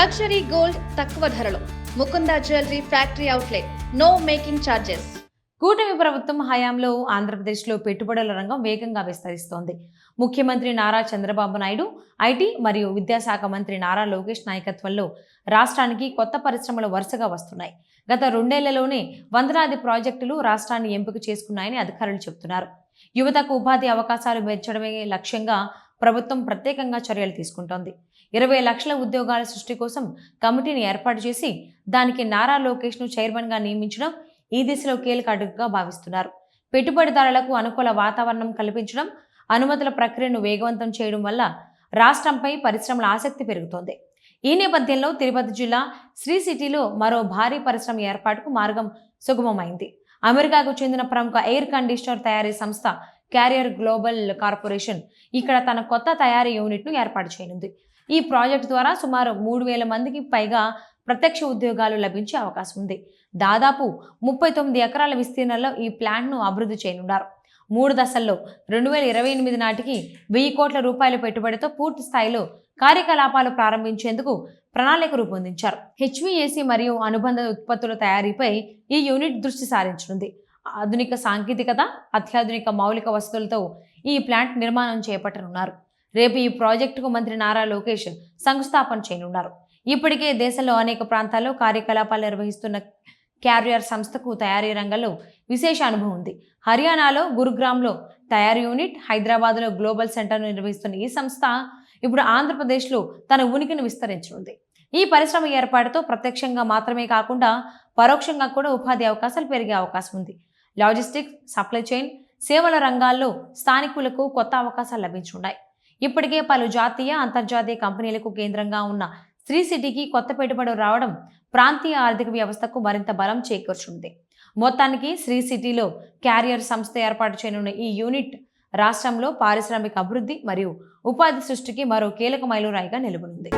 Luxury gold తక్కువ ధరలో Mukunda jewellery factory outlet. No making charges. కూటమి ప్రభుత్వం హయాంలో ఆంధ్రప్రదేశ్లో పెట్టుబడుల రంగం వేగంగా విస్తరిస్తోంది. ముఖ్యమంత్రి నారా చంద్రబాబు నాయుడు, ఐటీ మరియు విద్యాశాఖ మంత్రి నారా లోకేష్ నాయకత్వంలో రాష్ట్రానికి కొత్త పరిశ్రమలు వరుసగా వస్తున్నాయి. గత 2 ఏళ్లలోనే వందలాది ప్రాజెక్టులు రాష్ట్రాన్ని ఎంపిక చేసుకున్నాయని అధికారులు చెబుతున్నారు. యువతకు ఉపాధి అవకాశాలు పెంచడమే లక్ష్యంగా ప్రభుత్వం ప్రత్యేకంగా చర్యలు తీసుకుంటోంది. 20 లక్షల ఉద్యోగాల సృష్టి కోసం కమిటీని ఏర్పాటు చేసి దానికి నారా లోకేష్ను చైర్మన్గా నియమించడం ఈ దిశలో కీలక అడుగుగా భావిస్తున్నారు. పెట్టుబడిదారులకు అనుకూల వాతావరణం కల్పించడం, అనుమతుల ప్రక్రియను వేగవంతం చేయడం వల్ల రాష్ట్రంపై పరిశ్రమల ఆసక్తి పెరుగుతోంది. ఈ నేపథ్యంలో తిరుపతి జిల్లా శ్రీ సిటీలో మరో భారీ పరిశ్రమ ఏర్పాటుకు మార్గం సుగమమైంది. అమెరికాకు చెందిన ప్రముఖ ఎయిర్ కండిషనర్ తయారీ సంస్థ క్యారియర్ గ్లోబల్ కార్పొరేషన్ ఇక్కడ తన కొత్త తయారీ యూనిట్ను ఏర్పాటు చేయనుంది. ఈ ప్రాజెక్టు ద్వారా సుమారు 3,000 మందికి పైగా ప్రత్యక్ష ఉద్యోగాలు లభించే అవకాశం ఉంది. దాదాపు 39 ఎకరాల విస్తీర్ణంలో ఈ ప్లాంట్ను అభివృద్ధి చేయనున్నారు. 3 దశల్లో 2028 నాటికి 1,000 కోట్ల రూపాయల పెట్టుబడితో పూర్తి స్థాయిలో కార్యకలాపాలు ప్రారంభించేందుకు ప్రణాళిక రూపొందించారు. హెచ్విఏసీ మరియు అనుబంధ ఉత్పత్తుల తయారీపై ఈ యూనిట్ దృష్టి సారించనుంది. ఆధునిక సాంకేతికత, అత్యాధునిక మౌలిక వసతులతో ఈ ప్లాంట్ నిర్మాణం చేపట్టనున్నారు. రేపు ఈ ప్రాజెక్టుకు మంత్రి నారా లోకేష్ శంకుస్థాపన చేయనున్నారు. ఇప్పటికే దేశంలో అనేక ప్రాంతాల్లో కార్యకలాపాలు నిర్వహిస్తున్న క్యారియర్ సంస్థకు తయారీ రంగంలో విశేష అనుభవం ఉంది. హర్యానాలో గురుగ్రామ్లో తయారీ యూనిట్, హైదరాబాద్లో గ్లోబల్ సెంటర్ను నిర్వహిస్తున్న ఈ సంస్థ ఇప్పుడు ఆంధ్రప్రదేశ్లో తన ఉనికిని విస్తరించనుంది. ఈ పరిశ్రమ ఏర్పాటుతో ప్రత్యక్షంగా మాత్రమే కాకుండా పరోక్షంగా కూడా ఉపాధి అవకాశాలు పెరిగే అవకాశం ఉంది. లాజిస్టిక్స్, సప్లై చైన్, సేవల రంగాల్లో స్థానికులకు కొత్త అవకాశాలు లభించున్నాయి. ఇప్పటికే పలు జాతీయ, అంతర్జాతీయ కంపెనీలకు కేంద్రంగా ఉన్న శ్రీ సిటీకి కొత్త పెట్టుబడులు రావడం ప్రాంతీయ ఆర్థిక వ్యవస్థకు మరింత బలం చేకూర్చుంది. మొత్తానికి శ్రీ సిటీలో క్యారియర్ సంస్థ ఏర్పాటు చేయనున్న ఈ యూనిట్ రాష్ట్రంలో పారిశ్రామిక అభివృద్ధి మరియు ఉపాధి సృష్టికి మరో కీలక మైలురాయిగా నిలవనుంది.